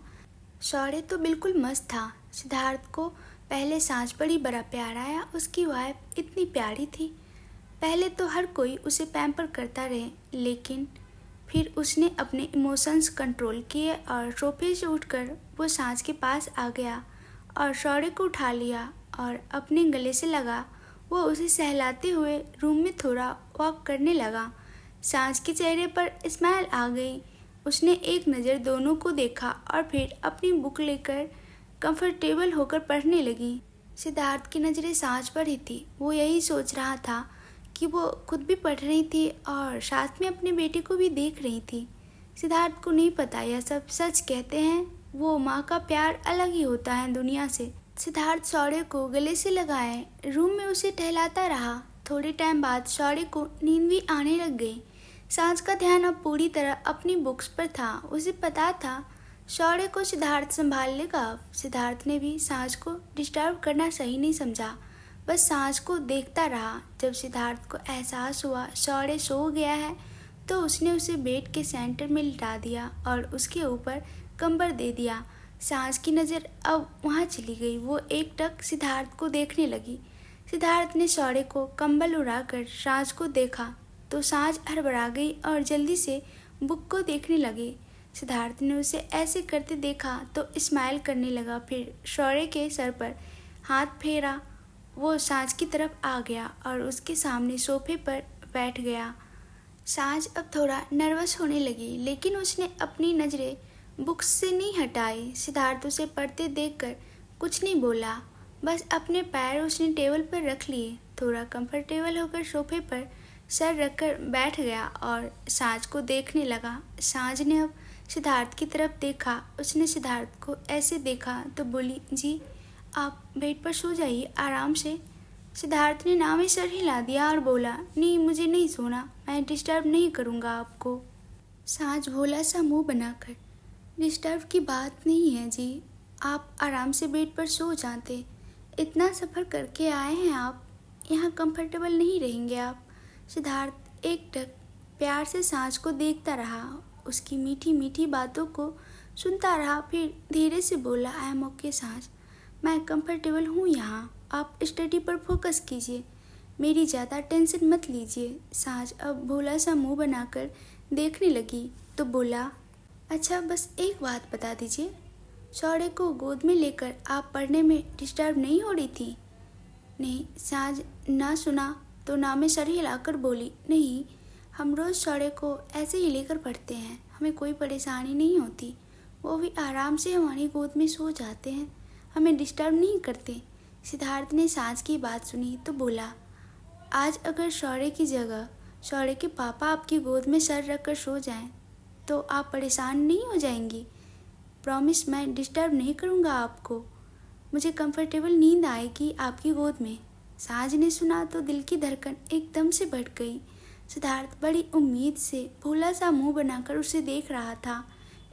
शौर्य तो बिल्कुल मस्त था। सिद्धार्थ को पहले सांझ पर ही बड़ा प्यार आया। उसकी वाइफ इतनी प्यारी थी। पहले तो हर कोई उसे पैम्पर करता रहे, लेकिन फिर उसने अपने इमोशंस कंट्रोल किए और सोफे से उठकर वो सांझ के पास आ गया और शौर्य को उठा लिया और अपने गले से लगा। वो उसे सहलाते हुए रूम में थोड़ा वॉक करने लगा। सांझ के चेहरे पर स्माइल आ गई। उसने एक नज़र दोनों को देखा और फिर अपनी बुक लेकर कंफर्टेबल होकर पढ़ने लगी। सिद्धार्थ की नज़रें सांझ पर ही थी। वो यही सोच रहा था कि वो खुद भी पढ़ रही थी और साथ में अपने बेटे को भी देख रही थी। सिद्धार्थ को नहीं पता यह सब सच कहते हैं, वो माँ का प्यार अलग ही होता है दुनिया से। सिद्धार्थ शौर्य को गले से लगाए रूम में उसे टहलाता रहा। थोड़े टाइम बाद शौर्य को नींद भी आने लग गई। सांझ का ध्यान अब पूरी तरह अपनी बुक्स पर था। उसे पता था शौर्य को सिद्धार्थ संभाल लेगा। सिद्धार्थ ने भी सांझ को डिस्टर्ब करना सही नहीं समझा, बस सांझ को देखता रहा। जब सिद्धार्थ को एहसास हुआ शौर्य सो गया है, तो उसने उसे बेड के सेंटर में लिटा दिया और उसके ऊपर कंबल दे दिया। सांझ की नज़र अब वहाँ चली गई। वो एकटक सिद्धार्थ को देखने लगी। सिद्धार्थ ने शौर्य को कंबल उड़ाकर सांझ को देखा तो सांझ हड़बड़ा गई और जल्दी से बुक को देखने लगी। सिद्धार्थ ने उसे ऐसे करते देखा तो स्माइल करने लगा, फिर शौर्य के सर पर हाथ फेरा। वो सांझ की तरफ आ गया और उसके सामने सोफे पर बैठ गया। सांझ अब थोड़ा नर्वस होने लगी, लेकिन उसने अपनी नज़रें बुक्स से नहीं हटाई। सिद्धार्थ उसे पढ़ते देखकर कुछ नहीं बोला, बस अपने पैर उसने टेबल पर रख लिए। थोड़ा कंफर्टेबल होकर सोफे पर सर रखकर बैठ गया और सांझ को देखने लगा। सांझ ने अब सिद्धार्थ की तरफ देखा। उसने सिद्धार्थ को ऐसे देखा तो बोली, जी आप बेड पर सो जाइए आराम से। सिद्धार्थ ने ना में सर हिला दिया और बोला, नहीं मुझे नहीं सोना, मैं डिस्टर्ब नहीं करूँगा आपको। सांझ भोला सा मुंह बनाकर, डिस्टर्ब की बात नहीं है जी, आप आराम से बेड पर सो जाते। इतना सफ़र करके आए हैं आप, यहाँ कंफर्टेबल नहीं रहेंगे आप। सिद्धार्थ एकटक प्यार से सांझ को देखता रहा, उसकी मीठी मीठी बातों को सुनता रहा, फिर धीरे से बोला, आई एम ओके सांझ, मैं कंफर्टेबल हूँ यहाँ, आप स्टडी पर फोकस कीजिए, मेरी ज़्यादा टेंशन मत लीजिए। सांझ अब भोला सा मुंह बनाकर देखने लगी तो बोला, अच्छा बस एक बात बता दीजिए, शौर्य को गोद में लेकर आप पढ़ने में डिस्टर्ब नहीं हो रही थी? नहीं। सांझ ना सुना तो ना में सर हिलाकर बोली, नहीं, हम रोज़ शौर्य को ऐसे ही लेकर पढ़ते हैं, हमें कोई परेशानी नहीं होती, वो भी आराम से हमारी गोद में सो जाते हैं, हमें डिस्टर्ब नहीं करते। सिद्धार्थ ने सांझ की बात सुनी तो बोला, आज अगर शौर्य की जगह शौर्य के पापा आपकी गोद में सर रखकर सो जाएं तो आप परेशान नहीं हो जाएंगी? प्रॉमिस, मैं डिस्टर्ब नहीं करूँगा आपको। मुझे कंफर्टेबल नींद आएगी आपकी गोद में। साज ने सुना तो दिल की धड़कन एकदम से बढ़ गई। सिद्धार्थ बड़ी उम्मीद से भोला सा मुंह बनाकर उसे देख रहा था।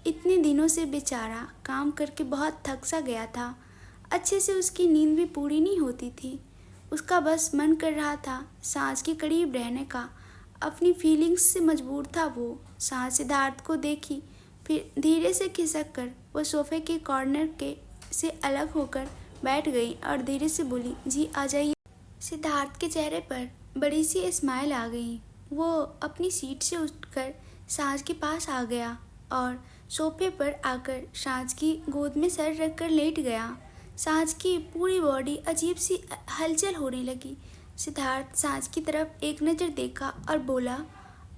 इतने दिनों से बेचारा काम करके बहुत थक सा गया था। अच्छे से उसकी नींद भी पूरी नहीं होती थी। उसका बस मन कर रहा था साज के करीब रहने का। अपनी फीलिंग्स से मजबूर था वो। साज सिद्धार्थ को देखी, फिर धीरे से खिसक कर वो सोफे के कॉर्नर के से अलग होकर बैठ गई और धीरे से बोली, जी आ जाइए। सिद्धार्थ के चेहरे पर बड़ी सी स्माइल आ गई। वो अपनी सीट से उठकर साज के पास आ गया और सोफे पर आकर साज की गोद में सर रखकर लेट गया। साज की पूरी बॉडी अजीब सी हलचल होने लगी। सिद्धार्थ साज की तरफ एक नज़र देखा और बोला,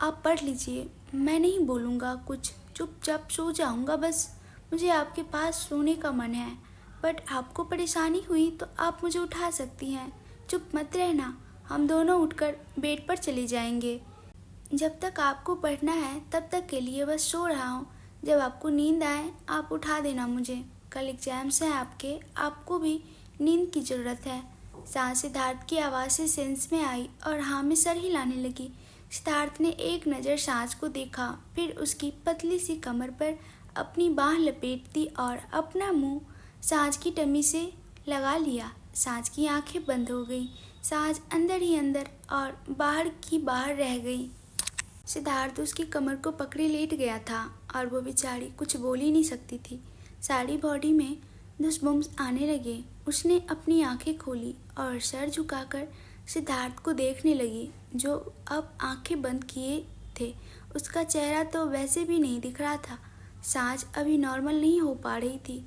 आप पढ़ लीजिए, मैं नहीं बोलूँगा कुछ, चुपचाप सो जाऊँगा बस। मुझे आपके पास सोने का मन है, बट आपको परेशानी हुई तो आप मुझे उठा सकती हैं। चुप मत रहना, हम दोनों उठकर बेड पर चले जाएंगे। जब तक आपको पढ़ना है तब तक के लिए बस सो रहा हूँ। जब आपको नींद आए आप उठा देना मुझे। कल एग्जाम्स हैं आपके, आपको भी नींद की ज़रूरत है। साज सिद्धार्थ की आवाज़ से सेंस में आई और हाँ में सर हिलाने लगी। सिद्धार्थ ने एक नज़र साज को देखा, फिर उसकी पतली सी कमर पर अपनी बाह लपेट दी और अपना मुंह साज की टमी से लगा लिया। साज की आंखें बंद हो गई। साज अंदर ही अंदर और बाहर की बाहर रह गई। सिद्धार्थ उसकी कमर को पकड़े लेट गया था और वो बेचारी कुछ बोल ही नहीं सकती थी। सारी बॉडी में घुसबुम्स आने लगे। उसने अपनी आंखें खोली और सर झुकाकर सिद्धार्थ को देखने लगी, जो अब आंखें बंद किए थे। उसका चेहरा तो वैसे भी नहीं दिख रहा था। साज अभी नॉर्मल नहीं हो पा रही थी।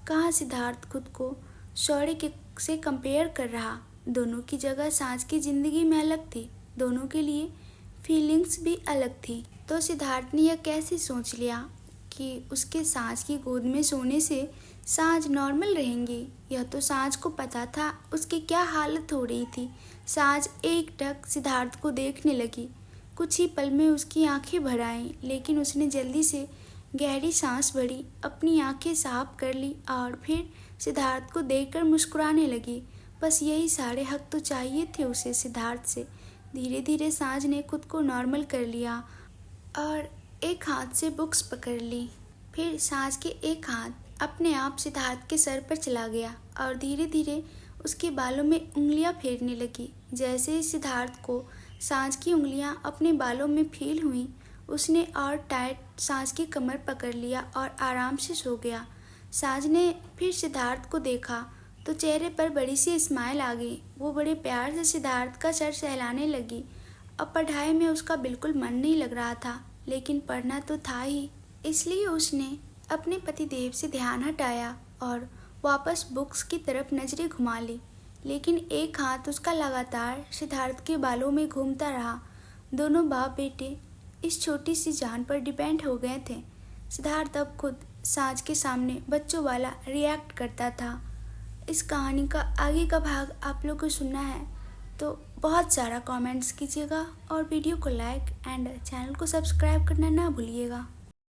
कहाँ सिद्धार्थ खुद को शौर्य के से कंपेयर कर रहा। दोनों की जगह साज की ज़िंदगी में अलग थी। दोनों के लिए फीलिंग्स भी अलग थी। तो सिद्धार्थ ने यह कैसे सोच लिया कि उसके साज की गोद में सोने से साज नॉर्मल रहेंगी? यह तो साज को पता था उसकी क्या हालत हो रही थी। साज एकटक सिद्धार्थ को देखने लगी। कुछ ही पल में उसकी आंखें भर आईं, लेकिन उसने जल्दी से गहरी सांस भरी, अपनी आंखें साफ कर ली और फिर सिद्धार्थ को देखकर मुस्कुराने लगी। बस यही सारे हक तो चाहिए थे उसे सिद्धार्थ से। धीरे धीरे साज ने खुद को नॉर्मल कर लिया और एक हाथ से बुक्स पकड़ ली। फिर साज के एक हाथ अपने आप सिद्धार्थ के सर पर चला गया और धीरे धीरे उसके बालों में उंगलियां फेरने लगी। जैसे ही सिद्धार्थ को साज की उंगलियां अपने बालों में फील हुई, उसने और टाइट साज की कमर पकड़ लिया और आराम से सो गया। साज ने फिर सिद्धार्थ को देखा तो चेहरे पर बड़ी सी स्माइल आ गई। वो बड़े प्यार से सिद्धार्थ का सर सहलाने लगी। अब पढ़ाई में उसका बिल्कुल मन नहीं लग रहा था, लेकिन पढ़ना तो था ही। इसलिए उसने अपने पतिदेव से ध्यान हटाया और वापस बुक्स की तरफ नजरें घुमा ली। लेकिन एक हाथ उसका लगातार सिद्धार्थ के बालों में घूमता रहा। दोनों बाप बेटे इस छोटी सी जान पर डिपेंड हो गए थे। सिद्धार्थ अब खुद साज के सामने बच्चों वाला रिएक्ट करता था। इस कहानी का आगे का भाग आप लोग को सुनना है तो बहुत सारा कमेंट्स कीजिएगा और वीडियो को लाइक एंड चैनल को सब्सक्राइब करना ना भूलिएगा।